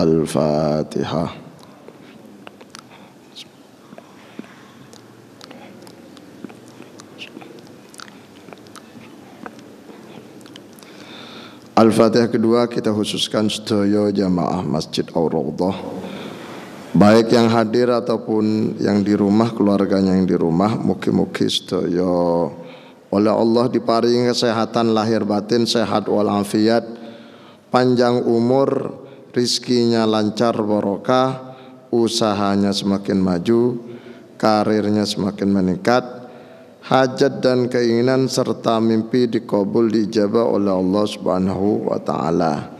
Al-Fatihah. Al-Fatihah kedua kita khususkan sedaya jamaah Masjid Ar-Raudhah, baik yang hadir ataupun yang di rumah, keluarganya yang di rumah. Mugi-mugi sedaya oleh Allah diparingi kesehatan lahir batin, sehat walafiat, panjang umur, rizkinya lancar barokah, usahanya semakin maju, karirnya semakin meningkat, hajat dan keinginan serta mimpi dikabul diijabah oleh Allah Subhanahu wa taala,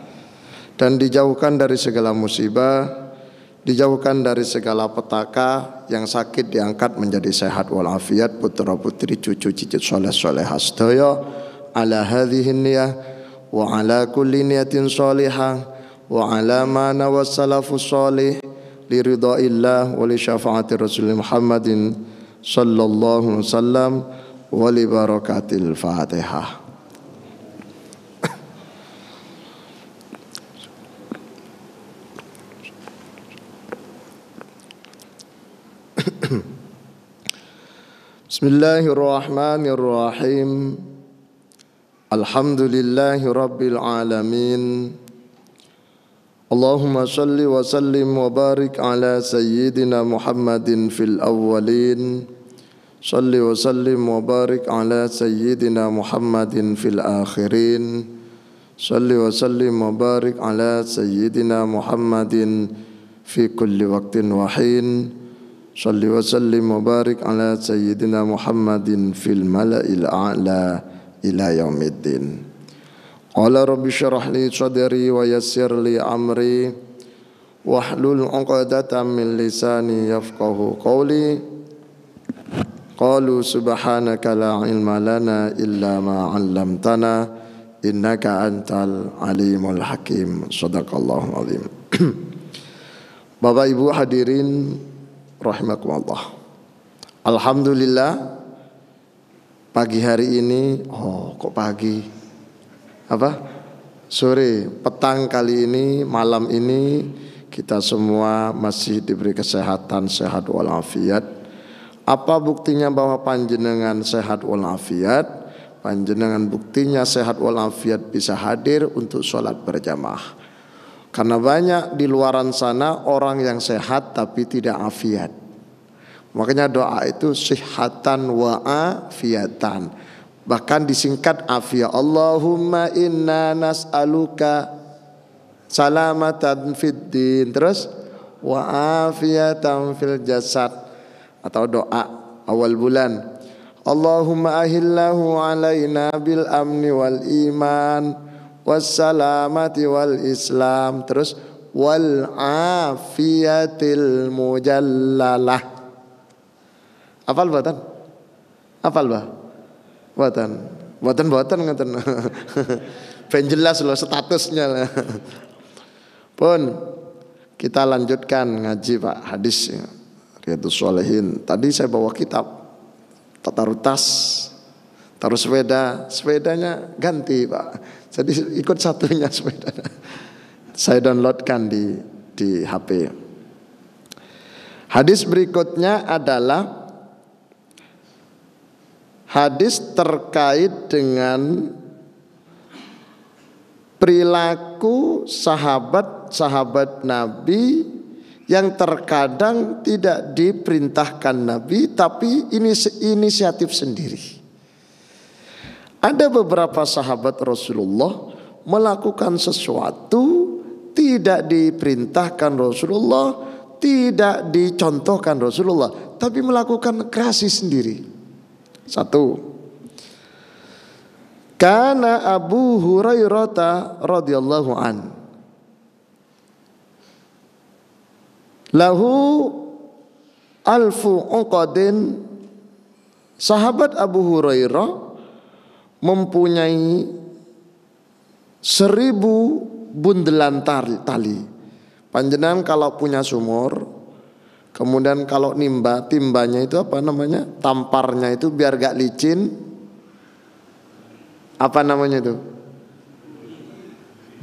dan dijauhkan dari segala musibah, dijauhkan dari segala petaka, yang sakit diangkat menjadi sehat walafiat, putra putri cucu cicit soleh solehah sedaya ala hadhihi niyah wa ala kulli niyatin sholihah wa ala ma nawas salafus sholih li ridhaillah wa li syafaati rasul Muhammadin sallallahu alaihi wasallam wa li barakatil Fatihah. Bismillahirrahmanirrahim. Alhamdulillahi rabbil alamin. Allahumma salli wa sallim wa barik ala sayyidina Muhammadin fil awwalin. Salli wa sallim wa barik ala sayyidina Muhammadin fil akhirin. Salli wa sallim wa barik ala sayyidina Muhammadin fi kulli waqtin wa hin. Salli wa sallim wa barik ala sayyidina Muhammadin fil mala'il a'la ila yaumiddin. Qala rabbi syrah li sadri wa yassir li amri wahlul 'uqdatam min lisani yafqahu qawli. Qalu subhanaka la ilma lana illa ma 'allamtana innaka antal alimul hakim. Shadaqallahul azim. Bapak Ibu hadirin rahimakumullah. Alhamdulillah pagi hari ini, kok pagi? Sore, petang kali ini, malam ini kita semua masih diberi kesehatan, sehat walafiat. Apa buktinya bahwa panjenengan sehat walafiat? Panjenengan buktinya sehat walafiat bisa hadir untuk sholat berjamaah. Karena banyak di luaran sana orang yang sehat tapi tidak afiat. Makanya doa itu sihatan wa afiatan. Bahkan disingkat afiyah. Allahumma inna nas'aluka salamatan fid din. Terus wa afiyatan fil jasad. Atau doa awal bulan. Allahumma ahillahu alaina bil amni wal iman wassalamati wal islam. Terus wal afiyatil mujallalah. Hafal buatan? Hafal bah? Buatan ngaten. Ben jelas loh statusnya lah. Pun kita lanjutkan ngaji Pak, hadis Riyadhus Shalihin. Tadi saya bawa kitab, taruh tas, taruh sepedanya ganti Pak. Jadi ikut satunya sepeda. Saya downloadkan di HP. Hadis berikutnya adalah hadis terkait dengan perilaku sahabat-sahabat Nabi yang terkadang tidak diperintahkan Nabi tapi inisiatif sendiri. Ada beberapa sahabat Rasulullah melakukan sesuatu tidak diperintahkan Rasulullah, tidak dicontohkan Rasulullah, tapi melakukan kreasi sendiri. Satu, kana Abu Hurairah radhiyallahu an lahu alfu uqadin. Sahabat Abu Hurairah mempunyai 1000 bundelan tali. Panjenengan kalau punya sumur, kemudian kalau timbanya itu apa namanya? Tamparnya itu biar gak licin. Apa namanya itu?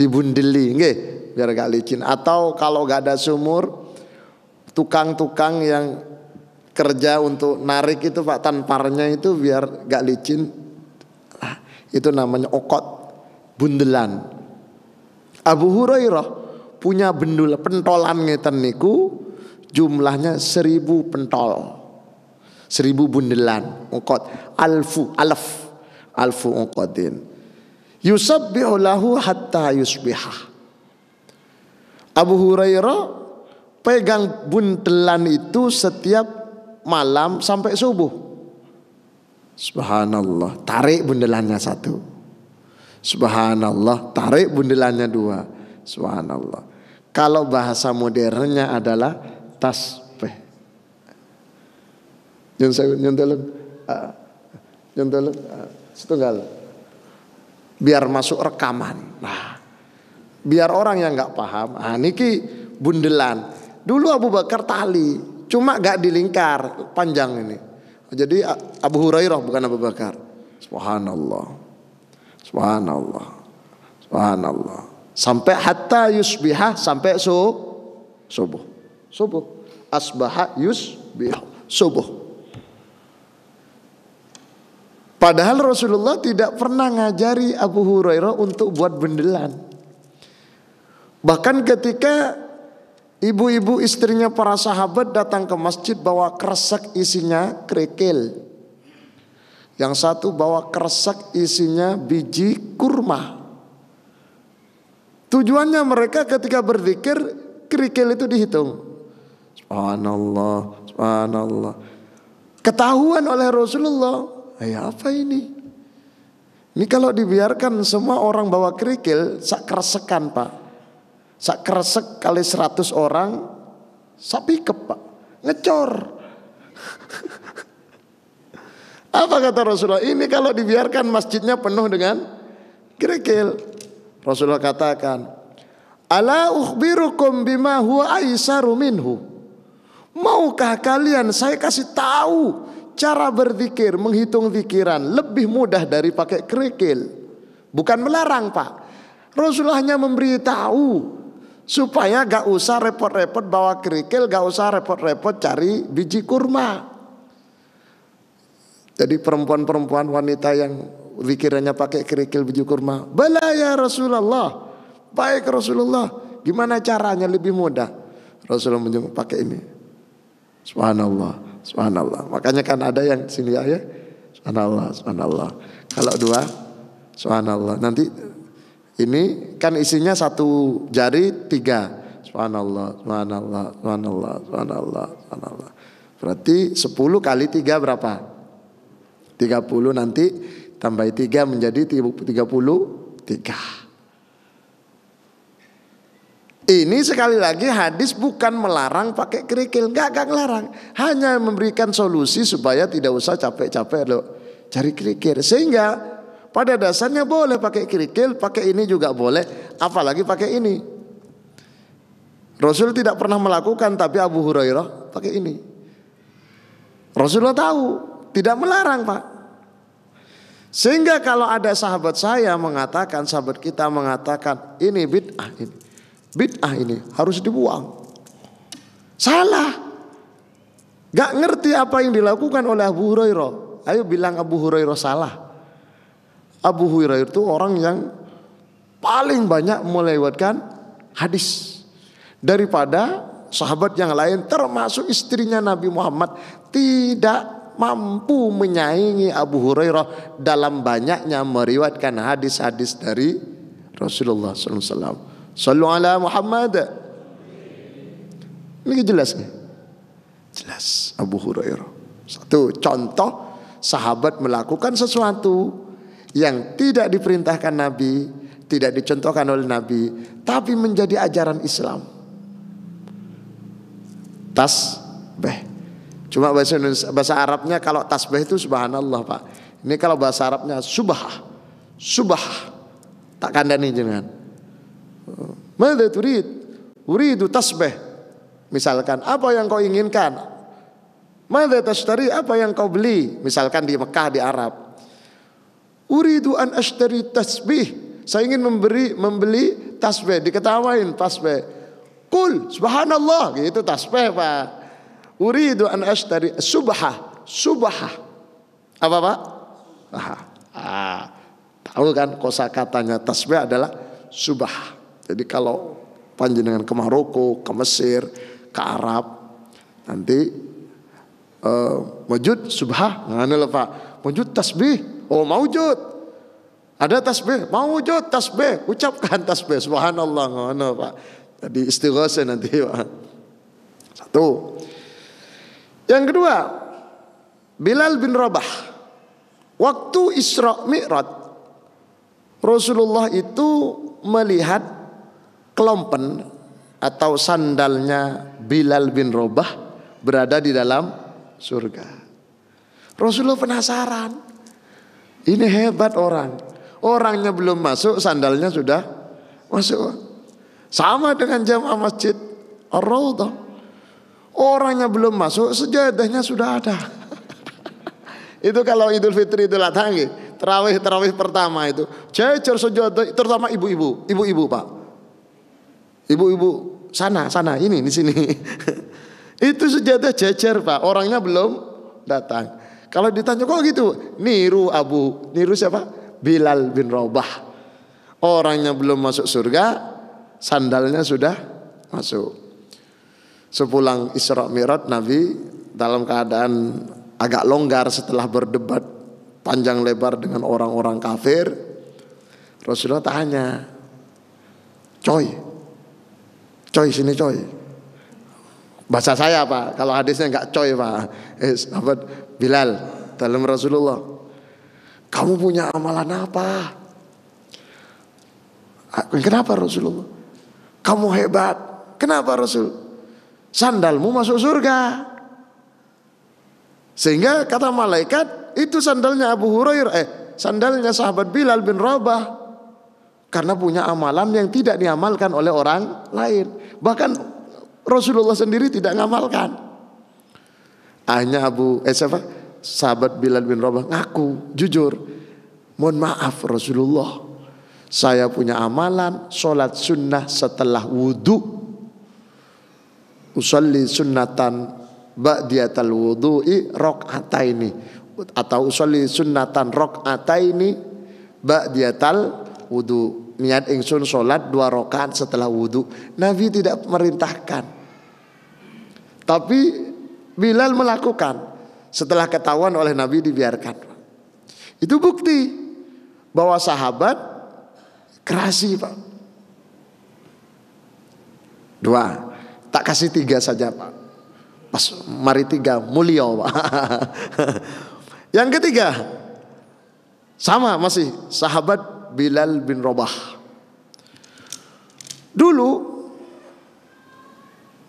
Dibundeli, nggih. biar gak licin. Atau kalau gak ada sumur, tukang-tukang yang kerja untuk narik itu Pak, tanparnya itu biar gak licin, itu namanya okot, bundelan. Abu Hurairah punya pentolan ngeten niku, jumlahnya 1000 pentol, 1000 bundelan okot, alfu okotin. Yusabbihu lahu hatta yusbihah. Abu Hurairah pegang bundelan itu setiap malam sampai subuh. Subhanallah, tarik bundelannya 1. Subhanallah, tarik bundelannya 2. Subhanallah. Kalau bahasa modernnya adalah tasbih. Nyontelun setunggal. Biar masuk rekaman. Nah, biar orang yang nggak paham, niki bundelan. Dulu Abu Bakar tali, cuma gak dilingkar, panjang ini. Jadi Abu Hurairah bukan Abu Bakar. Subhanallah, subhanallah, subhanallah. Sampai hatta yusbihah, sampai subuh. Asbaha yusbihah, subuh. Padahal Rasulullah tidak pernah ngajari Abu Hurairah untuk buat bundelan. Bahkan ketika ibu-ibu istrinya para sahabat datang ke masjid bawa kresek isinya kerikil, yang satu bawa kresek isinya biji kurma. Tujuannya mereka ketika berzikir, kerikil itu dihitung. Subhanallah, subhanallah. Ketahuan oleh Rasulullah, apa ini? Ini kalau dibiarkan semua orang bawa kerikil, sak kresekan Pak. Sak kresek kali 100 orang, sak pikep Pak, ngecor. Apa kata Rasulullah? Ini kalau dibiarkan masjidnya penuh dengan kerikil. Rasulullah katakan, ala ukhbirukum bima huwa aisaru minhu. Maukah kalian saya kasih tahu cara berzikir, menghitung zikiran lebih mudah dari pakai kerikil? Bukan melarang Pak. Rasulullah hanya memberitahu supaya gak usah repot-repot bawa kerikil, gak usah repot-repot cari biji kurma. Jadi perempuan-perempuan wanita yang zikirannya pakai kerikil biji kurma, bala ya Rasulullah, baik Rasulullah, gimana caranya lebih mudah? Rasulullah menjawab pakai ini. Subhanallah, subhanallah. Makanya kan ada yang sini ya, subhanallah, subhanallah. Kalau 2, subhanallah. Nanti ini kan isinya 1 jari 3. Subhanallah, subhanallah, subhanallah, subhanallah, subhanallah. Berarti 10 kali 3 berapa? 30, nanti tambah 3 menjadi 33. Ini sekali lagi hadis bukan melarang pakai kerikil, enggak ngelarang. Hanya memberikan solusi supaya tidak usah capek-capek loh cari kerikil. Sehingga pada dasarnya boleh pakai kerikil, pakai ini juga boleh, apalagi pakai ini. Rasul tidak pernah melakukan, tapi Abu Hurairah pakai ini. Rasulullah tahu, tidak melarang Pak. Sehingga kalau ada sahabat saya mengatakan, sahabat kita mengatakan ini bid'ah, ini harus dibuang, salah. Gak ngerti apa yang dilakukan oleh Abu Hurairah. Ayo bilang Abu Hurairah salah. Abu Hurairah itu orang yang paling banyak melewatkan hadis daripada sahabat yang lain, termasuk istrinya Nabi Muhammad tidak mampu menyaingi Abu Hurairah dalam banyaknya meriwayatkan hadis-hadis dari Rasulullah SAW. Sallu ala Muhammad. Ini jelas nih, jelas Abu Hurairah. Satu contoh sahabat melakukan sesuatu yang tidak diperintahkan Nabi, tidak dicontohkan oleh Nabi, tapi menjadi ajaran Islam. Tasbih. Cuma bahasa Arabnya kalau tasbih itu subhanallah Pak. Ini kalau bahasa Arabnya subah. Tak kandani jangan. Madza turid? Uridu tasbih. Misalkan apa yang kau inginkan? Madza tashtari? Apa yang kau beli? Misalkan di Mekah, di Arab. Uridu an ashtari tasbih. Saya ingin membeli tasbih, diketawain tasbih. Kul subhanallah, gitu tasbih Pak. Uridu an ashtari subhah. Apa Pak? Tahu kan kosakatanya tasbih adalah subah. Jadi kalau panjenengan ke Maroko, ke Mesir, ke Arab, nanti wujud subah, ngene lho Pak. Wujud tasbih, oh maujud. Ada tasbih, maujud tasbih, ucapkan tasbih subhanallah ngono Pak. Jadi istighosah nanti Pak. Satu. Yang kedua, Bilal bin Rabah. Waktu Isra Mi'raj, Rasulullah itu melihat kelompen atau sandalnya Bilal bin Rabah berada di dalam surga. Rasulullah penasaran. Ini hebat orang. Orangnya belum masuk, sandalnya sudah masuk. Sama dengan jamaah masjid Ar-Raudhah. Orangnya belum masuk, sejadahnya sudah ada. Itu kalau Idul Fitri, Idul Adha, terawih pertama itu cecer sejadah, terutama ibu-ibu Pak. Ibu-ibu sana ini di sini. Itu sejadah cecer Pak, orangnya belum datang. Kalau ditanya kok gitu, niru siapa? Bilal bin Rabah. Orangnya belum masuk surga, sandalnya sudah masuk. Sepulang Isra Mi'raj, Nabi dalam keadaan agak longgar setelah berdebat panjang lebar dengan orang-orang kafir. Rasulullah tanya, coy sini coy. Bahasa saya Pak, kalau hadisnya enggak coy Pak. Sahabat Bilal dalam Rasulullah, kamu punya amalan apa? Kenapa Rasulullah? Kamu hebat. Kenapa Rasul? Sandalmu masuk surga. Sehingga kata malaikat, itu sandalnya Abu Hurairah, sandalnya sahabat Bilal bin Rabah. Karena punya amalan yang tidak diamalkan oleh orang lain. Bahkan Rasulullah sendiri tidak ngamalkan. Hanya sahabat Bilal bin Rabah ngaku jujur, mohon maaf Rasulullah, saya punya amalan sholat sunnah setelah wudu. Usolli sunnatan ba'diyatal wudu'i rok'ataini, atau usolli sunnatan rok'ataini ba'diyatal wudu. Niat ingsun sholat 2 rakaat setelah wudu. Nabi tidak merintahkan, tapi Bilal melakukan. Setelah ketahuan oleh Nabi dibiarkan. Itu bukti bahwa sahabat kerasi Pak. 2, tak kasih 3 saja Pak. Pas mari 3 mulia Pak. Yang ketiga sama masih sahabat Bilal bin Rabah. Dulu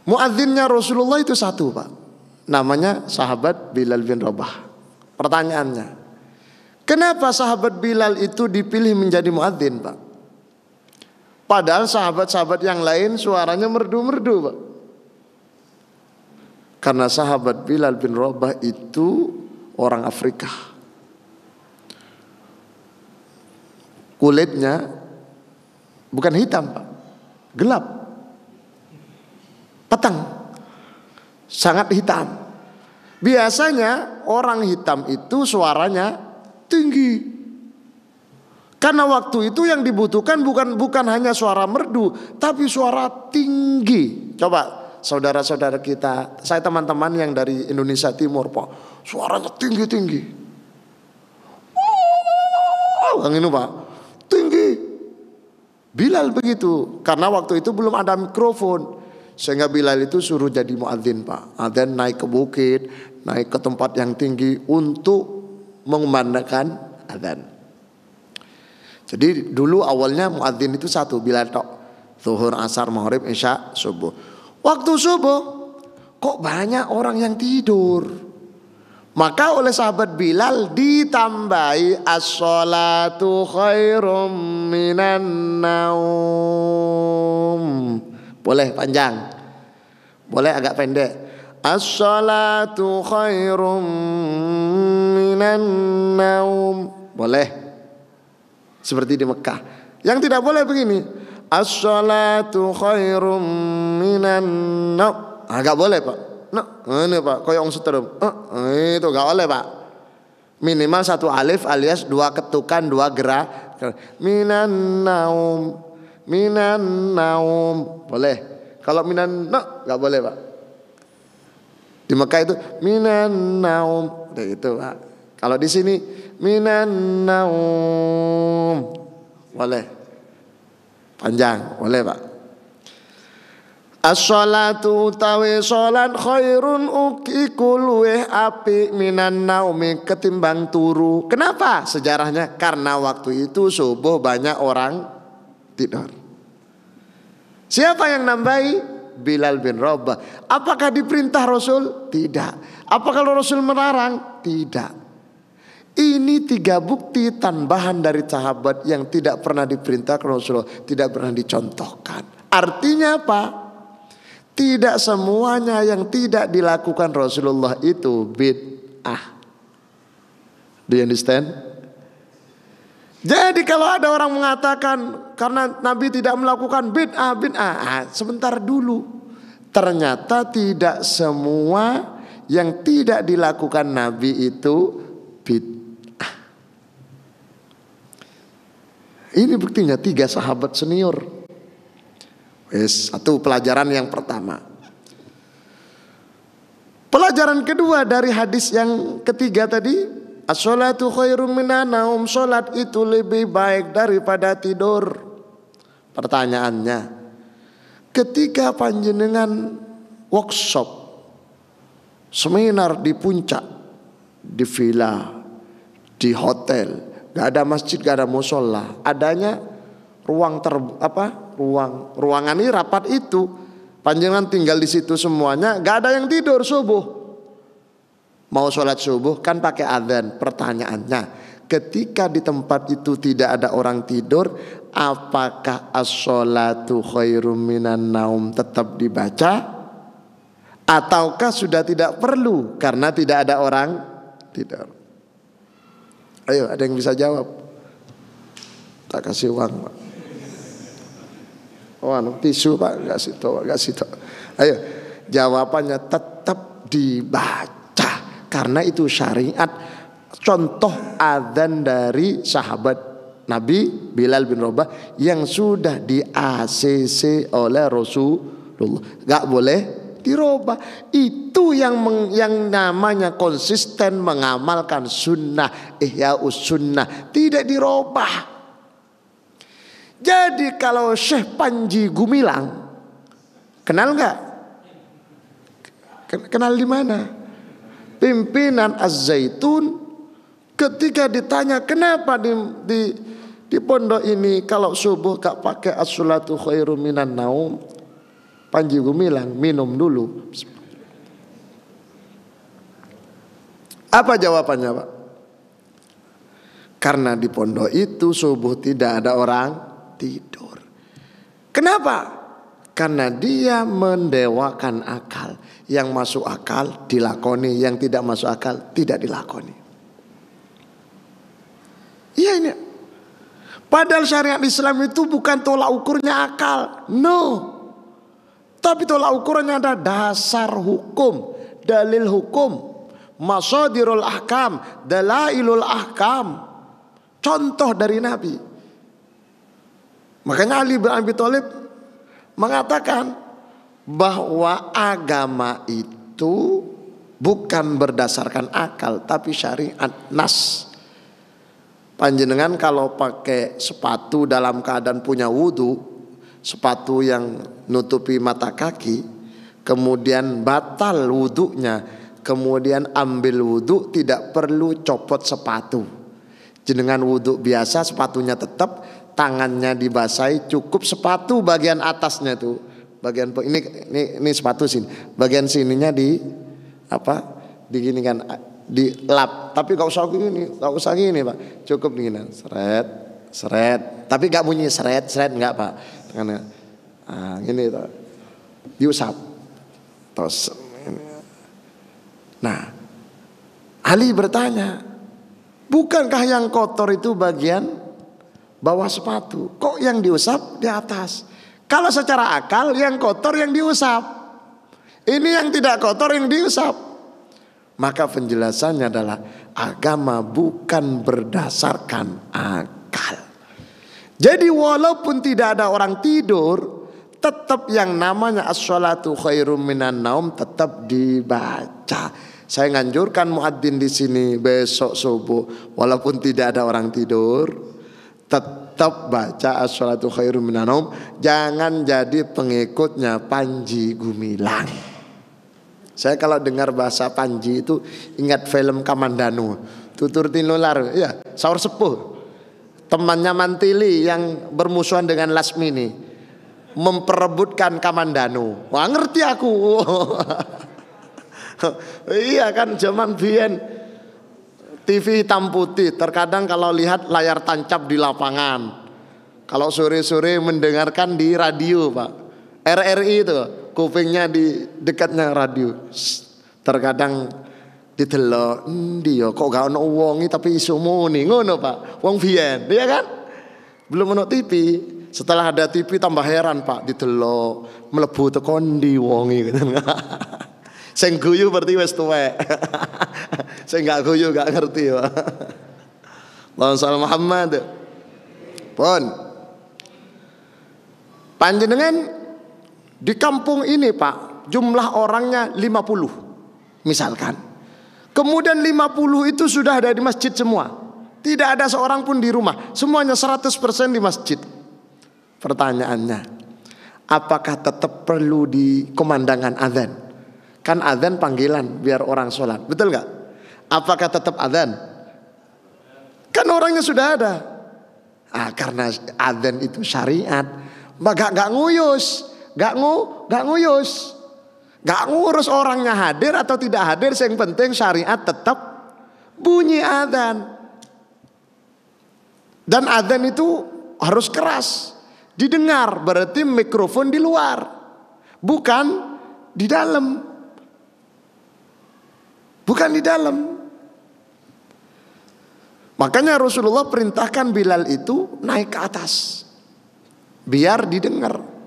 muadzinnya Rasulullah itu satu Pak, namanya sahabat Bilal bin Rabah. Pertanyaannya, kenapa sahabat Bilal itu dipilih menjadi muadzin Pak? Padahal sahabat-sahabat yang lain suaranya merdu-merdu Pak. Karena sahabat Bilal bin Rabah itu orang Afrika. Kulitnya bukan hitam Pak, gelap, petang, sangat hitam. Biasanya orang hitam itu suaranya tinggi. Karena waktu itu yang dibutuhkan bukan hanya suara merdu, tapi suara tinggi. Coba saudara-saudara kita, saya teman-teman yang dari Indonesia Timur Pak, suaranya tinggi-tinggi. Yang ini Pak, tinggi. Bilal begitu, karena waktu itu belum ada mikrofon, sehingga Bilal itu suruh jadi muadzin Pak. Adzan naik ke bukit, naik ke tempat yang tinggi untuk mengumandangkan adzan. Jadi dulu awalnya muadzin itu satu, Bilal tok. Zuhur, asar, maghrib, isya, subuh. Waktu subuh kok banyak orang yang tidur. Maka oleh sahabat Bilal ditambahi as-sholatu khairum minan naum. Boleh panjang, boleh agak pendek. As-sholatu khairum minan naum. Boleh seperti di Mekah. Yang tidak boleh begini, As-salatu khairum minan naum. Enggak boleh Pak. Nah, ini Pak, koyong setrum. Itu enggak boleh Pak. Minimal satu alif alias dua ketukan, dua gerak. Minan naum, minan naum. Boleh. Kalau minan naum enggak boleh Pak. Di Mekah itu minan naum. Itu Pak. Kalau di sini minan naum. Boleh. Panjang, boleh Pak. As-sholatu utawi sholat khairun iku luweh apik minan naumi ketimbang turu. Kenapa? Sejarahnya karena waktu itu subuh banyak orang tidur. Siapa yang nambahi? Bilal bin Rabah. Apakah diperintah Rasul? Tidak. Apakah Rasul melarang? Tidak. Ini 3 bukti tambahan dari sahabat yang tidak pernah diperintahkan Rasulullah, tidak pernah dicontohkan. Artinya apa? Tidak semuanya yang tidak dilakukan Rasulullah itu bid'ah. Do you understand? Jadi kalau ada orang mengatakan karena Nabi tidak melakukan bid'ah, sebentar dulu. Ternyata tidak semua yang tidak dilakukan Nabi itu bid'ah. Ini buktinya 3 sahabat senior. Satu pelajaran yang pertama. Pelajaran kedua dari hadis yang ketiga tadi, as-sholatu khairum minan naum, sholat itu lebih baik daripada tidur. Pertanyaannya, ketika panjenengan workshop, seminar di puncak, di villa, di hotel, gak ada masjid, gak ada musola, adanya ruangan ini rapat itu, panjenengan tinggal di situ semuanya, gak ada yang tidur subuh. Mau sholat subuh kan pakai adzan. Pertanyaannya, ketika di tempat itu tidak ada orang tidur, apakah as-sholatu khairum minan naum tetap dibaca? Ataukah sudah tidak perlu karena tidak ada orang tidur? Ayo, ada yang bisa jawab? Tak kasih uang Pak. Oh, tisu Pak, kasih tahu. Ayo, jawabannya tetap dibaca karena itu syariat. Contoh adzan dari sahabat Nabi Bilal bin Rabah yang sudah di ACC oleh Rasulullah, gak boleh dirubah. Itu yang namanya konsisten mengamalkan sunnah, ihya'us sunnah, tidak dirubah. Jadi kalau Syekh Panji Gumilang, kenal nggak? Kenal di mana? Pimpinan Az-Zaitun. Ketika ditanya kenapa di pondok ini kalau subuh gak pakai as-sholatu khairum minan naum, Panji Gumilang minum dulu. Apa jawabannya Pak? Karena di pondok itu subuh tidak ada orang tidur. Kenapa? Karena dia mendewakan akal. Yang masuk akal dilakoni, yang tidak masuk akal tidak dilakoni. Iya ini. Padahal syariat Islam itu bukan tolak ukurnya akal. No. Tapi tolak ukurannya ada dasar hukum, dalil hukum, masadirul ahkam, dalailul ahkam. Contoh dari Nabi. Makanya Ali bin Abi Thalib mengatakan bahwa agama itu bukan berdasarkan akal tapi syariat nas. Panjenengan kalau pakai sepatu dalam keadaan punya wudu, sepatu yang nutupi mata kaki, kemudian batal wudunya, kemudian ambil wudu, tidak perlu copot sepatu. Jenengan wudu biasa, sepatunya tetap, tangannya dibasahi, cukup sepatu bagian atasnya tuh, bagian ini sepatu sini, bagian sininya digini kan, dilap, tapi gak usah gini Pak, cukup gini, seret, tapi gak bunyi seret enggak Pak, karena gini tuh, diusap, terus, nah, Ali bertanya, bukankah yang kotor itu bagian bawah sepatu. Kok yang diusap di atas? Kalau secara akal yang kotor yang diusap, ini yang tidak kotor yang diusap. Maka penjelasannya adalah agama bukan berdasarkan akal. Jadi walaupun tidak ada orang tidur, tetap yang namanya as-sholatu khairum minan naum tetap dibaca. Saya nganjurkan muadzin di sini besok subuh, walaupun tidak ada orang tidur, tetap baca as-sholatu khairum minan naum. Jangan jadi pengikutnya Panji Gumilang. Saya kalau dengar bahasa Panji itu ingat film Kamandanu, Tutur Tinular, ya, Saur Sepuh. Temannya Mantili yang bermusuhan dengan Lasmini memperebutkan Kamandanu. Wah, ngerti aku. Iya kan, zaman biyen TV hitam putih. Terkadang kalau lihat layar tancap di lapangan, kalau sore-sore mendengarkan di radio, Pak. RRI itu kupingnya di dekatnya radio. Terkadang didelok endi ya kok gak ono wongi tapi iso muni ngono Pak. Wong biyen, iya kan? Belum ono TV. Setelah ada TV tambah heran Pak, didelok mlebu teko ndi wongi gitu. Sing guyu berarti wis tuwek. Sing gak guyu gak ngerti Pak. Allahumma shalli Muhammad. Pun panjenengan di kampung ini Pak, jumlah orangnya 50 misalkan. Kemudian 50 itu sudah ada di masjid semua. Tidak ada seorang pun di rumah. Semuanya 100% di masjid. Pertanyaannya, apakah tetap perlu dikumandangkan azan? Kan azan panggilan biar orang sholat. Betul gak? Apakah tetap azan? Kan orangnya sudah ada. Karena azan itu syariat, maka gak nguyus. Gak nguyus. Gak ngurus orangnya hadir atau tidak hadir, yang penting syariat tetap bunyi adzan. Dan adzan itu harus keras, didengar, berarti mikrofon di luar, bukan di dalam. Bukan di dalam. Makanya Rasulullah perintahkan Bilal itu naik ke atas biar didengar.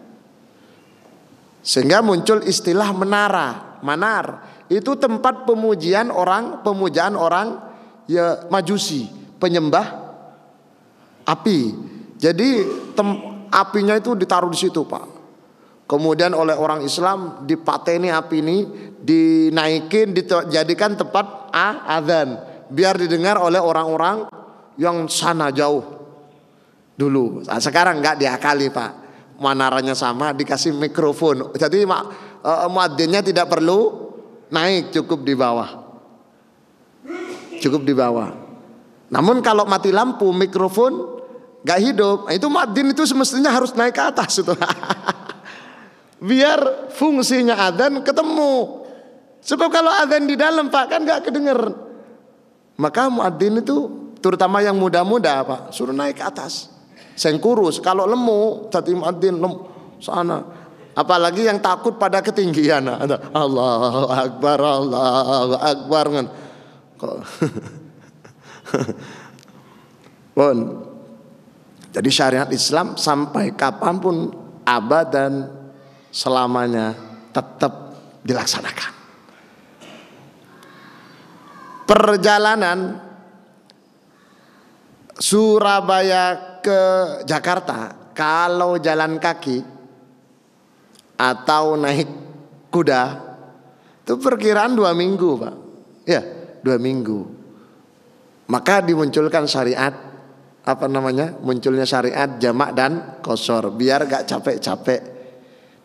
Sehingga muncul istilah menara. Manar itu tempat pemujaan orang ya Majusi, penyembah api. Jadi apinya itu ditaruh di situ Pak. Kemudian oleh orang Islam dipateni api ini, dinaikin, dijadikan tempat azan biar didengar oleh orang-orang yang sana jauh dulu. Sekarang nggak diakali Pak. Manaranya sama, dikasih mikrofon. Jadi muadzinnya tidak perlu naik, cukup di bawah. Cukup di bawah. Namun kalau mati lampu, mikrofon gak hidup. Itu muadzin itu semestinya harus naik ke atas itu. Biar fungsinya adzan ketemu. Sebab kalau adzan di dalam Pak kan gak kedenger. Maka muadzin itu terutama yang muda-muda Pak, suruh naik ke atas. Seng kurus, kalau lemu jadi muadzin sana. Apalagi yang takut pada ketinggian. Allahu Akbar, Allahu Akbar kan. Pun. Jadi syariat Islam sampai kapanpun abadan selamanya tetap dilaksanakan. Perjalanan Surabaya ke Jakarta kalau jalan kaki atau naik kuda itu perkiraan 2 minggu Pak. Ya 2 minggu. Maka dimunculkan syariat munculnya syariat jamak dan qashar biar gak capek-capek,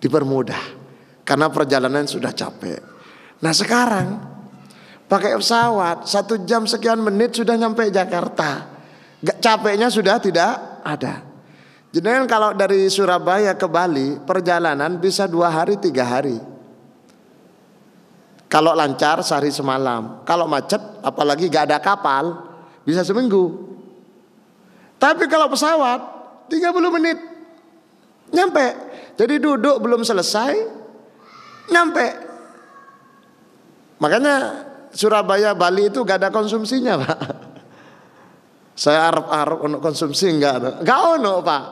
dipermudah karena perjalanan sudah capek. Nah sekarang pakai pesawat 1 jam sekian menit sudah nyampe Jakarta. Gak capeknya sudah tidak ada. Jadi kalau dari Surabaya ke Bali perjalanan bisa 2 hari 3 hari. Kalau lancar sehari semalam. Kalau macet apalagi gak ada kapal bisa seminggu. Tapi kalau pesawat 30 menit nyampe. Jadi duduk belum selesai nyampe. Makanya Surabaya Bali itu gak ada konsumsinya Pak. Saya arep-arep untuk konsumsi enggak ono Pak.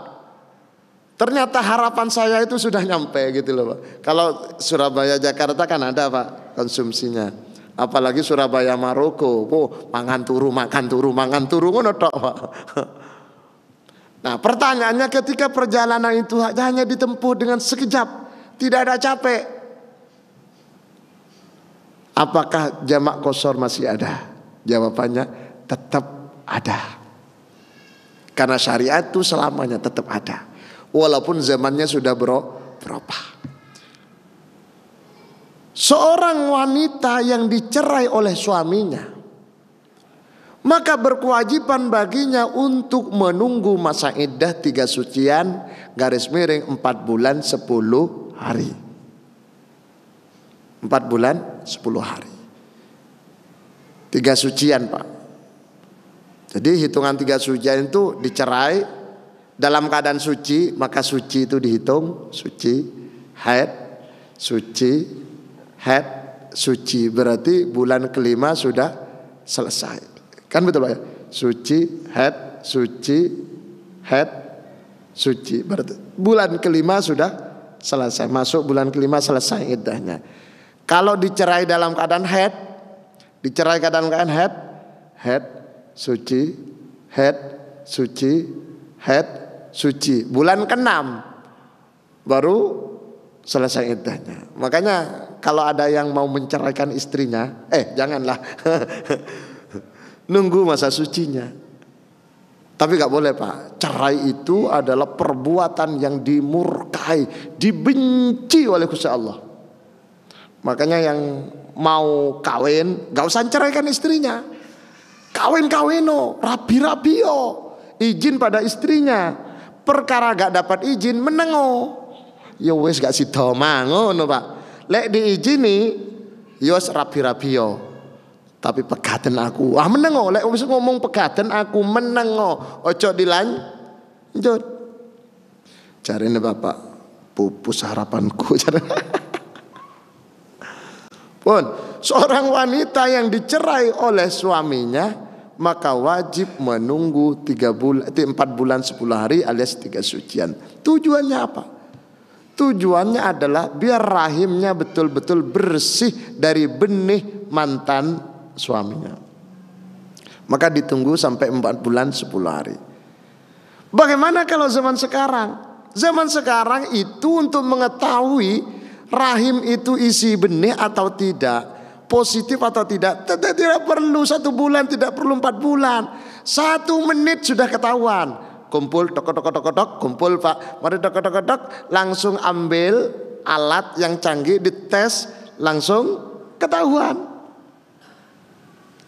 Ternyata harapan saya itu sudah nyampe gitu loh Pak. Kalau Surabaya Jakarta kan ada Pak konsumsinya. Apalagi Surabaya Maroko, mangan turu ngono tok Pak. Nah, pertanyaannya ketika perjalanan itu hanya ditempuh dengan sekejap, tidak ada capek, apakah jamak qashar masih ada? Jawabannya tetap ada. Karena syariat itu selamanya tetap ada, walaupun zamannya sudah berubah. Seorang wanita yang dicerai oleh suaminya, maka berkewajiban baginya untuk menunggu masa iddah 3 sucian _ 4 bulan 10 hari. 4 bulan 10 hari. 3 sucian Pak. Jadi hitungan 3 sucian itu dicerai dalam keadaan suci, maka suci itu dihitung suci, haid, suci, haid, suci. Berarti bulan kelima sudah selesai. Kan betul Pak ya? Suci, haid, suci, haid, suci. Berarti bulan kelima sudah selesai. Masuk bulan kelima selesai iddahnya. Kalau dicerai dalam keadaan haid, haid, suci, haid, suci, haid, suci. Bulan ke-6 baru selesai iddahnya. Makanya kalau ada yang mau menceraikan istrinya, janganlah. Nunggu masa sucinya. Tapi gak boleh Pak. Cerai itu adalah perbuatan yang dimurkai, dibenci oleh Gusti Allah. Makanya yang mau kawin gak usah ceraikan istrinya. Kawin-kawino, rabi-rabio, izin pada istrinya. Perkara gak dapat izin menengo, ya wis gak sida mangono Pak. Lek diizini ya wis rabi-rabio. Tapi pegaten aku, menengo. Lek wis ngomong pegaten aku menengo, ojo dilanjut. Jarine Bapak, pupus harapanku. Pun seorang wanita yang dicerai oleh suaminya, maka wajib menunggu 4 bulan 10 hari alias 3 sucian. Tujuannya apa? Tujuannya adalah biar rahimnya betul-betul bersih dari benih mantan suaminya. Maka ditunggu sampai 4 bulan 10 hari. Bagaimana kalau zaman sekarang? Zaman sekarang itu untuk mengetahui rahim itu isi benih atau tidak, positif atau tidak, tidak perlu 1 bulan, tidak perlu 4 bulan. 1 menit sudah ketahuan. Kumpul tok, kumpul Pak, mari tok, langsung ambil alat yang canggih, dites, langsung ketahuan.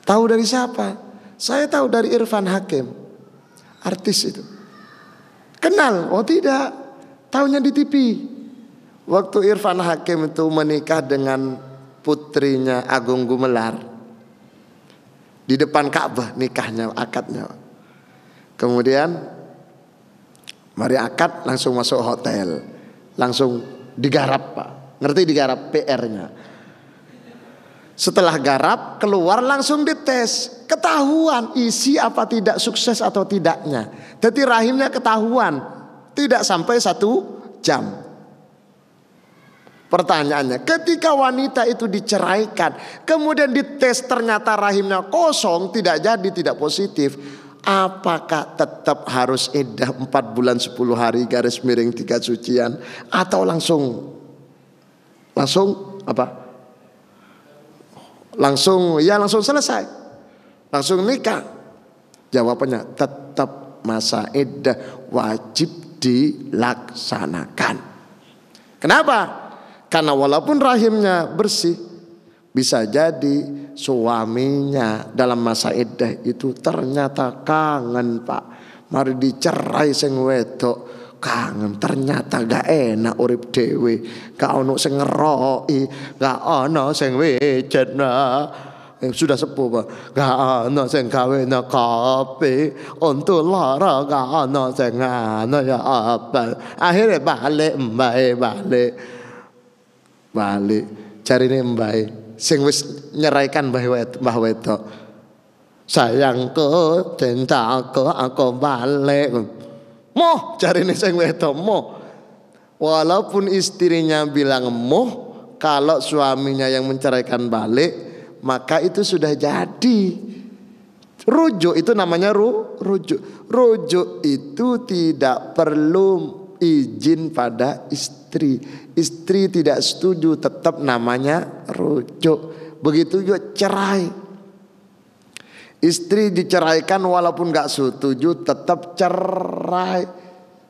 Tahu dari siapa? Saya tahu dari Irfan Hakim, artis itu. Kenal? Oh tidak, tahunya di TV. Waktu Irfan Hakim itu menikah dengan putrinya Agung Gumelar, di depan Ka'bah nikahnya, akadnya. Kemudian mari akad, langsung masuk hotel, langsung digarap Pak. Ngerti digarap PR-nya. Setelah garap keluar langsung dites, ketahuan isi apa tidak, sukses atau tidaknya. Jadi rahimnya ketahuan, tidak sampai 1 jam. Pertanyaannya, ketika wanita itu diceraikan, kemudian dites ternyata rahimnya kosong, tidak jadi, tidak positif, apakah tetap harus iddah 4 bulan 10 hari _ 3 sucian, atau langsung apa? Langsung selesai, langsung nikah? Jawabannya tetap masa iddah wajib dilaksanakan. Kenapa? Karena walaupun rahimnya bersih, bisa jadi suaminya dalam masa iddah itu ternyata kangen Pak. Mari dicerai sing wedok, kangen, ternyata gak enak urip dhewe, gak ono sing ngeroki, gak ono sing wejatna. Sudah sepuh Pak, gak ono sing gawena kopi, untuk lara gak ono sing ana ya apa. Akhirnya balik mbae, balik jarine mbae sing wis nyeraikan mbah wedok. Sayangku, cintaku, aku balik. Moh, jarine sing wedok moh. Walaupun istrinya bilang moh, kalau suaminya yang menceraikan balik, maka itu sudah jadi. Rujuk itu namanya rujuk. Rujuk itu tidak perlu izin pada istri. Istri tidak setuju, tetap namanya rujuk. Begitu juga cerai. Istri diceraikan walaupun gak setuju, tetap cerai.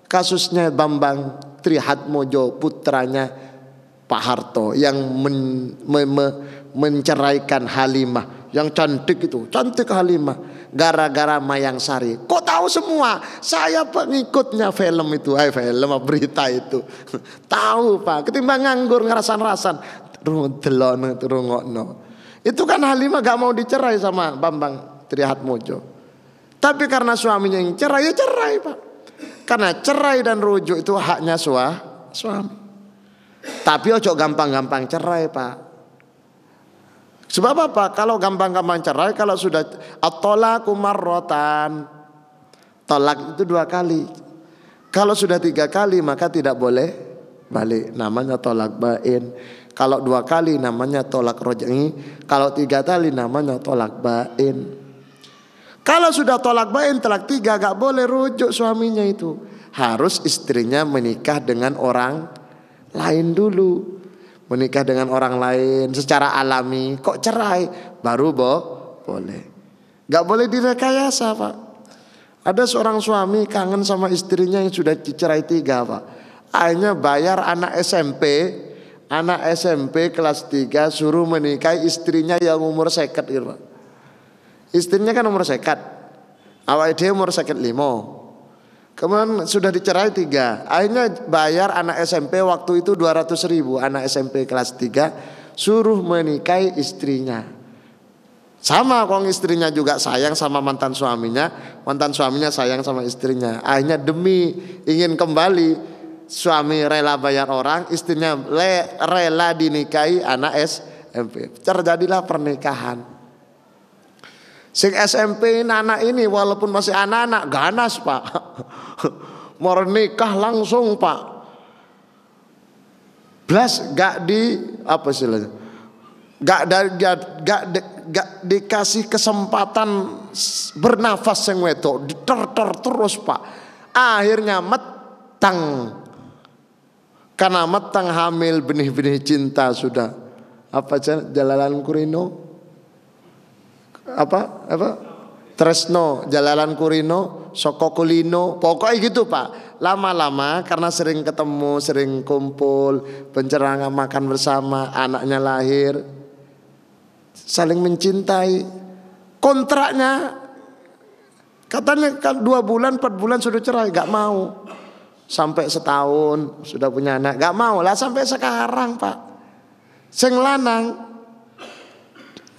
Kasusnya Bambang Trihatmojo, putranya Pak Harto, yang menceraikan Halimah, yang cantik itu, cantik Halimah, gara-gara Mayang Sari. Kok tahu semua? Saya pengikutnya film itu, film berita itu. Tahu Pak, ketimbang nganggur ngerasan-rasan. Itu kan Halimah gak mau dicerai sama Bambang Trihatmojo. Tapi karena suaminya yang cerai, ya cerai Pak. Karena cerai dan rujuk itu haknya suami. Tapi ojo gampang-gampang cerai Pak. Sebab apa? Kalau gampang-gampang cerai, kalau sudah at-thalaqu marratan, tolak itu 2 kali. Kalau sudah 3 kali maka tidak boleh balik, namanya tolak bain. Kalau 2 kali namanya tolak roj'i. Kalau 3 kali namanya tolak bain. Kalau sudah tolak bain, talak 3, gak boleh rujuk suaminya itu. Harus istrinya menikah dengan orang lain dulu. Menikah dengan orang lain secara alami. Kok cerai? Baru boleh. Gak boleh direkayasa Pak. Ada seorang suami kangen sama istrinya yang sudah dicerai 3 Pak. Akhirnya bayar anak SMP kelas 3 suruh menikahi istrinya yang umur 50 gitu Pak. Istrinya kan umur 50, awal dia umur 55. Kemudian sudah dicerai 3. Akhirnya bayar anak SMP waktu itu 200.000. Anak SMP kelas 3 suruh menikahi istrinya. Sama kong istrinya juga sayang sama mantan suaminya. Mantan suaminya sayang sama istrinya. Akhirnya demi ingin kembali, suami rela bayar orang, istrinya rela dinikahi anak SMP. Terjadilah pernikahan. Sing SMP anak ini walaupun masih anak-anak ganas Pak. Mau nikah langsung Pak. Blas gak di apa istilahnya? Gak dikasih kesempatan bernafas yang wedok, diter terus Pak. Akhirnya metang. Karena metang hamil benih-benih cinta sudah. Apa Jalalan Kurino? Apa Tresno, Jalalan Kurino, Soko Kulino, pokoknya gitu Pak. Lama-lama karena sering ketemu, sering kumpul, penceramah, makan bersama, anaknya lahir, saling mencintai. Kontraknya katanya 2 bulan 4 bulan sudah cerai, gak mau. Sampai setahun sudah punya anak, gak mau lah sampai sekarang Pak.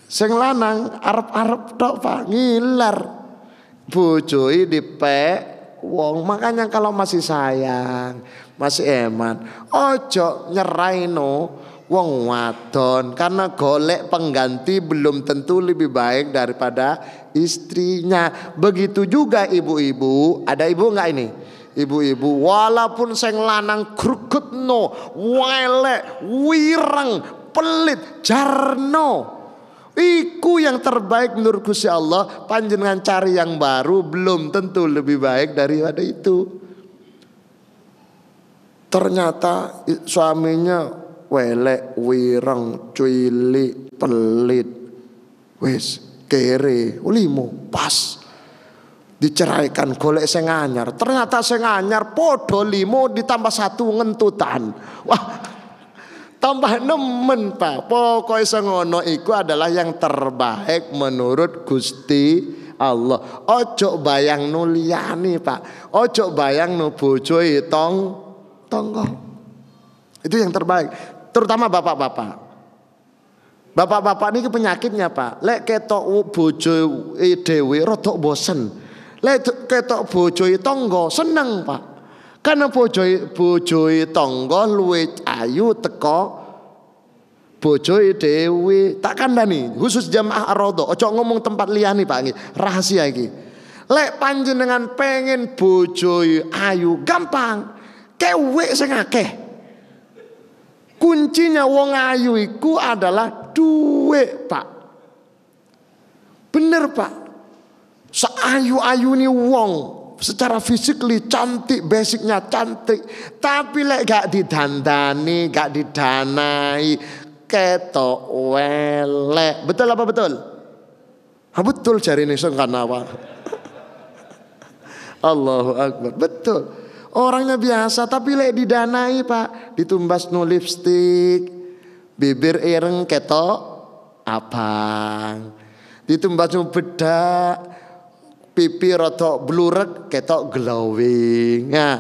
Sing lanang arep-arep tok Pak, ngiler. Bojoi dipek wong. Makanya kalau masih sayang, masih eman, ojo nyeraino wong wadon, karena golek pengganti belum tentu lebih baik daripada istrinya. Begitu juga ibu-ibu. Ada ibu enggak ini? Ibu-ibu walaupun sing lanang gregetno, welek, wireng, pelit, jarno, iku yang terbaik menurut Gusti Allah. Panjenengan cari yang baru belum tentu lebih baik daripada itu. Ternyata suaminya welek, wireng, cuili, pelit, wis kere, limo pas. Diceraikan golek sing anyar. Ternyata sing anyar podo 5 ditambah 1 ngentutan. Wah, tambah nemen Pak. Pokoknya sengono iku adalah yang terbaik menurut Gusti Allah. Ojo bayang liyane Pak. Ojo bayang bojoe tonggo. Itu yang terbaik. Terutama bapak-bapak. Bapak-bapak ini penyakitnya Pak. Lek ketok bojoe dhewe rada bosen. Lek ketok bojoe tonggo seneng Pak. Karena bojoe tonggo luwih ayu teko Bojoi dewe tak kandhani khusus jamaah ar-raudhah. Ojo ngomong tempat liyane Pak iki. Rahasia iki. Lek panjenengan pengen bojoi ayu gampang. Kewek sing akeh. Kuncinya wong ayu iku adalah duwe Pak. Bener Pak. Seayu-ayu nih wong secara fisikly cantik, basicnya cantik. Tapi lek gak didandani, gak didanai, ketok welek. Betul apa betul? Betul jari ini sengkanawa. Allahu Akbar. Betul. Orangnya biasa tapi lek didanai Pak, ditumbas no lipstick, bibir ireng ketok abang, ditumbas no bedak, pipi rada blurek ketok glowing. Nah,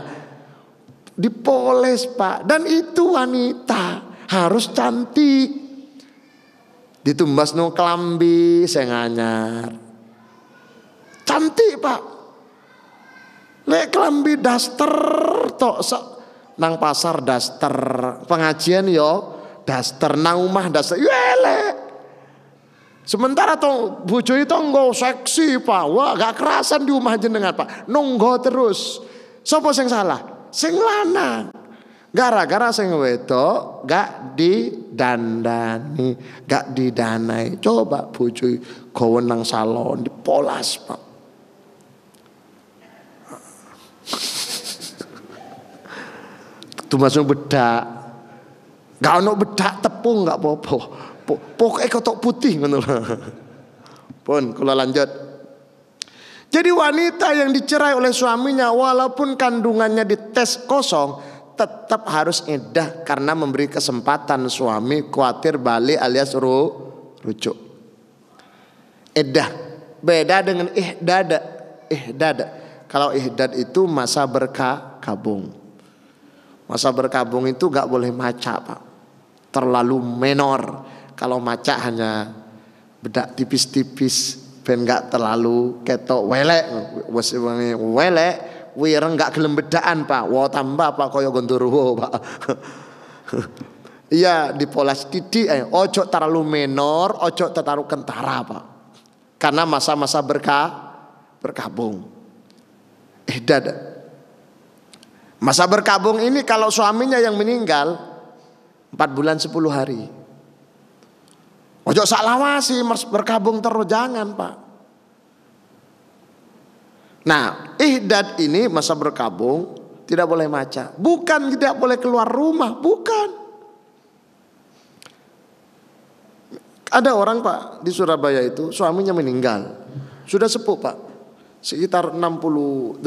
dipoles Pak. Dan itu wanita harus cantik. Ditumbas no kelambi sing anyar. Cantik Pak. Lek kelambi daster tok nang pasar daster, pengajian yo daster, nang omah daster. Elek. Sementara to bojone tonggo seksi Pak. Wah, gak kerasan di omah jenengan Pak. Nonggo terus. Sopo sing salah? Sing lanang. Gara-gara sing wedok gak didandani, gak didanai. Coba bojone gawe nang salon dipolas Pak. Tumbas bedak. Gak ono bedak tepung gak apa-apa. Pokoknya kotok putih ngono lho. Pun kula lanjut. Jadi wanita yang dicerai oleh suaminya walaupun kandungannya dites kosong tetap harus iddah karena memberi kesempatan suami khawatir balik alias rujuk. Iddah beda dengan ihdad. Ihdad. Kalau ihdad itu masa berkabung. Masa berkabung itu gak boleh maca Pak. Terlalu menor. Kalau maca hanya bedak tipis-tipis ben gak terlalu ketok welek. Wes welek wireng gak gelem bedaan Pak. Wah tambah Pak kaya Gondoruwo Pak. Iya dipolas titik ojo terlalu menor, ojo terlalu kentara Pak. Karena masa-masa berkabung. Ihdad. Masa berkabung ini kalau suaminya yang meninggal 4 bulan 10 hari. Ojo salawasi berkabung terus jangan Pak. Nah, ihdad ini masa berkabung tidak boleh maca. Bukan tidak boleh keluar rumah, bukan. Ada orang Pak di Surabaya itu suaminya meninggal. Sudah sepuh Pak. Sekitar 68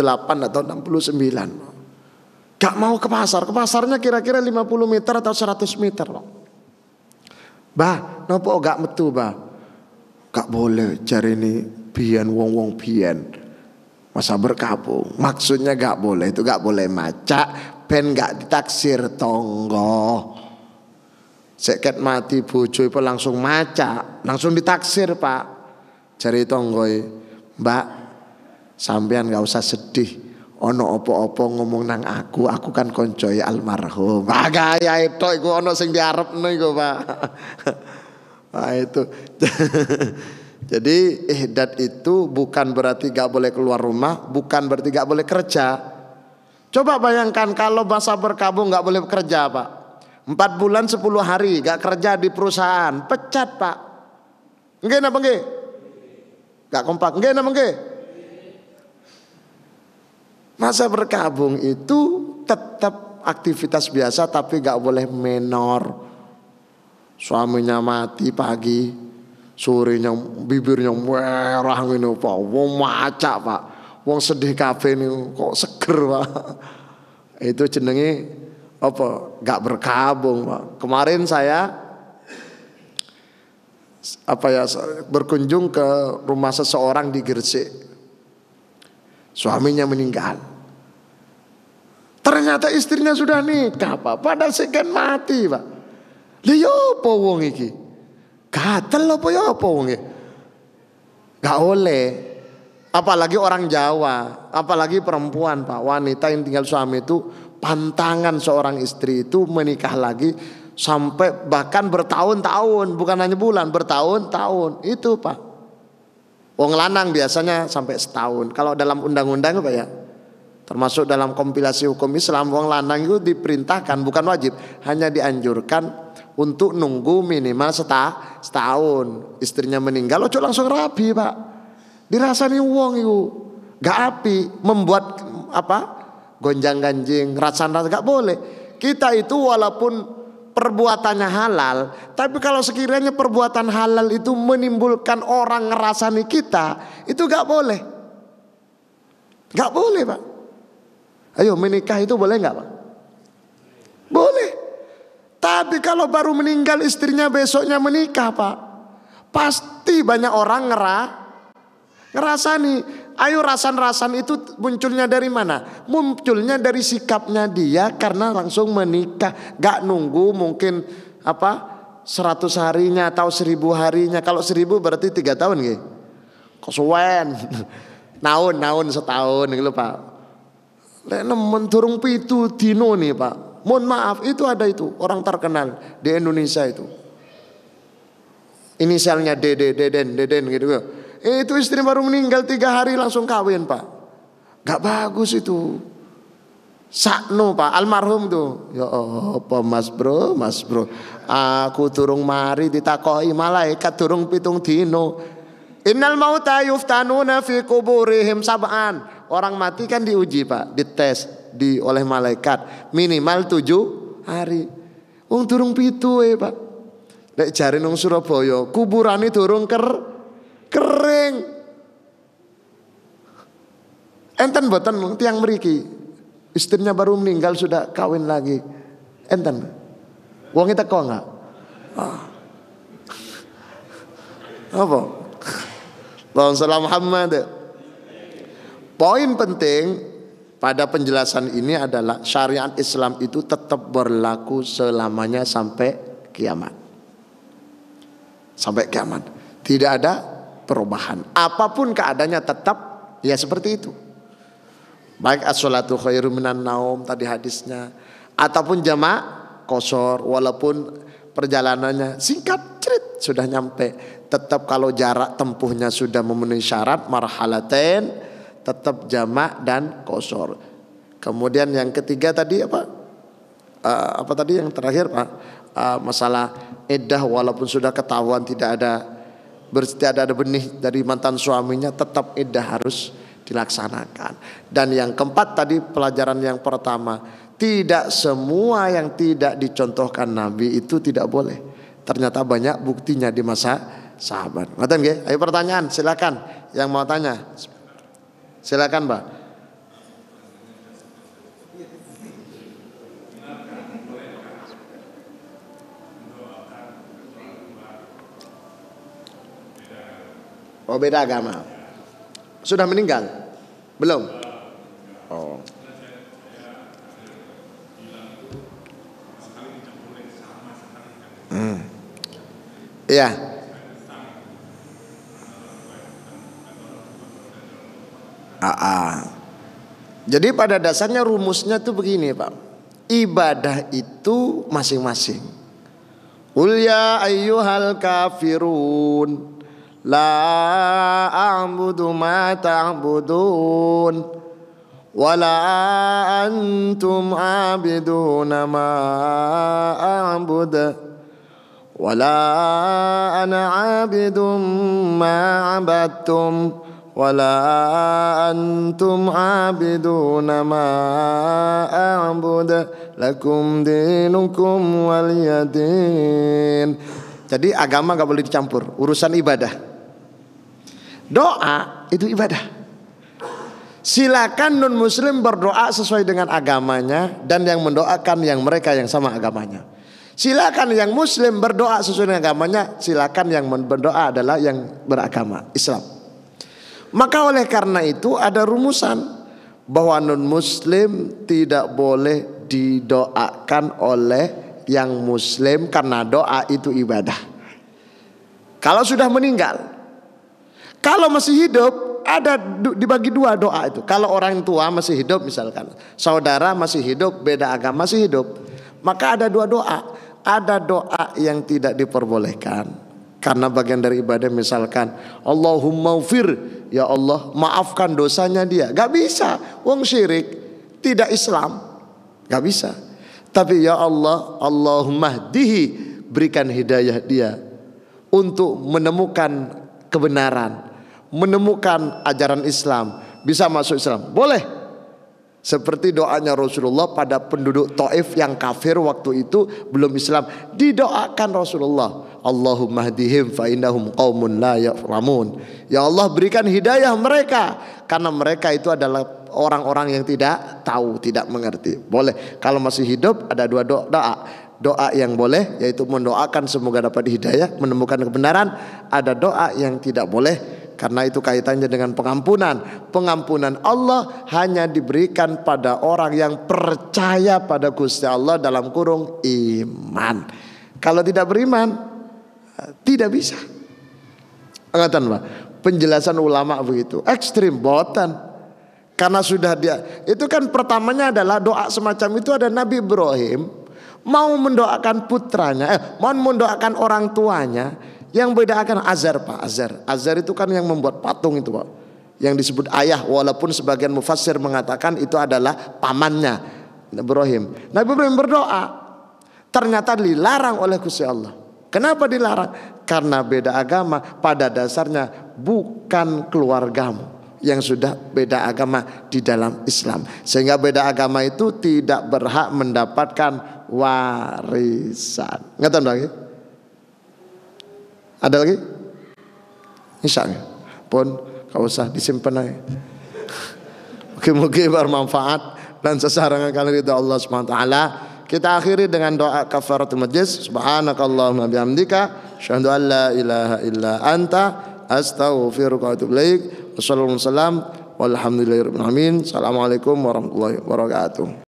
atau 69. Gak mau ke pasar. Ke pasarnya kira-kira 50 meter atau 100 meter Pak. Bah, nopo gak metu bah. Gak boleh cari ini biyen wong-wong biyen. Masa berkabung. Maksudnya gak boleh itu gak boleh maca ben gak ditaksir tonggo. Seket mati bojo itu langsung maca, langsung ditaksir Pak. Cari tonggo, Mbak, sampean gak usah sedih. Ono opo-opo ngomong nang aku kan koncoy almarhum. Gaya itu iku ono sing diarepno iku, Pak. Nah itu. Jadi ihdad itu bukan berarti gak boleh keluar rumah, bukan berarti gak boleh kerja. Coba bayangkan kalau masa berkabung gak boleh bekerja Pak. 4 bulan 10 hari gak kerja di perusahaan, pecat Pak. Nggih napa nggih? Gak kompak, nggih napa nggih? Masa berkabung itu tetap aktivitas biasa tapi gak boleh menor. Suaminya mati pagi, sorenya bibirnya merah ngene Pak. Wong maca Pak. Wong sedih kabeh niku kok seger Pak. Itu jenenge apa? Gak berkabung Pak. Kemarin saya berkunjung ke rumah seseorang di Gresik. Suaminya meninggal. Ternyata istrinya sudah nikah Pak. Padahal sekian mati Pak. Lha yo apa wong iki? Gatel apa ya apa wong iki? Gak oleh. Apalagi orang Jawa, apalagi perempuan Pak. Wanita yang tinggal suami itu pantangan seorang istri itu menikah lagi sampai bahkan bertahun-tahun, bukan hanya bulan, bertahun-tahun. Itu Pak. Wong lanang biasanya sampai setahun. Kalau dalam undang-undang Pak ya, termasuk dalam kompilasi hukum Islam, wong lanang itu diperintahkan, bukan wajib, hanya dianjurkan untuk nunggu minimal setahun. Istrinya meninggal, ojo langsung rabi Pak. Dirasani wong itu gak api, membuat gonjang-ganjing, rasa-rasa gak boleh. Kita itu walaupun perbuatannya halal, tapi kalau sekiranya perbuatan halal itu menimbulkan orang ngerasani kita, itu gak boleh. Gak boleh Pak. Ayo menikah itu boleh gak Pak? Boleh. Tapi kalau baru meninggal istrinya besoknya menikah Pak, pasti banyak orang ngerasani. Ayo rasan-rasan itu munculnya dari mana? Munculnya dari sikapnya dia karena langsung menikah, gak nunggu mungkin 100 harinya atau 1000 harinya. Kalau 1000 berarti 3 tahun nggih. Kosuwen. Naun setahun gitu Pak. Lek nemen durung 7 dino nih Pak. Mohon maaf, itu ada itu orang terkenal di Indonesia itu. Inisialnya Deden gitu. Itu istri baru meninggal 3 hari langsung kawin Pak. Gak bagus itu. Sakno Pak, almarhum tuh. Ya apa mas bro. Aku durung mari ditakoi malaikat durung 7 dino. Innal mauta yuftanuna fi kuburihim sab'an. Orang mati kan diuji Pak, dites oleh malaikat minimal 7 hari. Wong durung 7 Pak. Nek jare nang Surabaya kuburane durung kering. Enten boten tiang mriki istrinya baru meninggal sudah kawin lagi. Enten wong teko enggak? Apa? Allahumma shalli Muhammad. Poin penting pada penjelasan ini adalah syariat Islam itu tetap berlaku selamanya sampai kiamat. Sampai kiamat. Tidak ada perubahan. Apapun keadaannya tetap ya seperti itu. Baik as-salatu khairum minan naum tadi hadisnya, ataupun jamak qashar walaupun perjalanannya singkat cerit sudah nyampe, tetap kalau jarak tempuhnya sudah memenuhi syarat marhalatain tetap jamak dan qashar. Kemudian yang ketiga tadi apa tadi yang terakhir Pak, masalah iddah walaupun sudah ketahuan tidak ada benih dari mantan suaminya, tetap iddah harus dilaksanakan. Dan yang keempat tadi pelajaran yang pertama, tidak semua yang tidak dicontohkan Nabi itu tidak boleh. Ternyata banyak buktinya di masa sahabat. Ngoten nggih? Ayo pertanyaan, silakan yang mau tanya. Silakan, Pak. Oh, beda agama. Sudah meninggal? Belum? Oh. Iya. Jadi pada dasarnya rumusnya tuh begini Pak. Ibadah itu masing-masing. Qul ya ayyuhal kafirun la a'budu ma ta'budun wala antum 'abiduna ma a'budu wala ana 'abidum ma 'abadtum wala antum 'abiduna ma a'budu lakum dinukum waliyadin. Jadi agama gak boleh dicampur, urusan ibadah. Doa itu ibadah. Silakan non muslim berdoa sesuai dengan agamanya, dan yang mendoakan yang mereka yang sama agamanya. Silakan yang muslim berdoa sesuai dengan agamanya, silakan yang berdoa adalah yang beragama Islam. Maka oleh karena itu ada rumusan bahwa non muslim tidak boleh didoakan oleh yang muslim karena doa itu ibadah. Kalau sudah meninggal. Kalau masih hidup ada dibagi 2 doa itu. Kalau orang tua masih hidup misalkan, saudara masih hidup, beda agama masih hidup, maka ada 2 doa. ada doa yang tidak diperbolehkan karena bagian dari ibadah, misalkan Allahumma ufir, ya Allah maafkan dosanya dia. Gak bisa, wong syirik, tidak Islam, gak bisa. Tapi ya Allah, Allahumma hdihi, berikan hidayah dia untuk menemukan kebenaran, menemukan ajaran Islam, bisa masuk Islam. Boleh. Seperti doanya Rasulullah pada penduduk Taif yang kafir waktu itu, belum Islam, didoakan Rasulullah, Allahumma hdihim fa innahum qaumun la ya'lamun. Ya Allah berikan hidayah mereka, karena mereka itu adalah orang-orang yang tidak tahu, tidak mengerti. Boleh. Kalau masih hidup ada dua doa. Doa yang boleh, yaitu mendoakan semoga dapat hidayah, menemukan kebenaran. Ada doa yang tidak boleh, karena itu kaitannya dengan pengampunan. Pengampunan Allah hanya diberikan pada orang yang percaya pada Gusti Allah, dalam kurung iman. Kalau tidak beriman, tidak bisa. Angkatan Pak, penjelasan ulama begitu ekstrim, botan. Karena sudah dia, itu kan pertamanya adalah doa semacam itu. Ada Nabi Ibrahim mau mendoakan putranya, mau mendoakan orang tuanya. Yang bedakan Azar, Pak. Azar itu kan yang membuat patung itu, Pak, yang disebut ayah, walaupun sebagian mufassir mengatakan itu adalah pamannya Ibrahim. Nabi Ibrahim berdoa, ternyata dilarang oleh Gusti Allah. Kenapa dilarang? Karena beda agama, pada dasarnya bukan keluargamu yang sudah beda agama di dalam Islam, sehingga beda agama itu tidak berhak mendapatkan warisan. Ngerti lagi? Ada lagi? Misalnya pun kau usah disimpan aja. Mungkin bermanfaat dan sesarangan kali ridha Allah Subhanahu wa taala. Kita akhiri dengan doa kafaratul majlis. Subhanakallahumma bihamdika asyhadu an la ilaha illa anta astaghfiruka wa atubu ilaik. Wassalamualaikum warahmatullahi wabarakatuh. Assalamualaikum warahmatullahi wabarakatuh.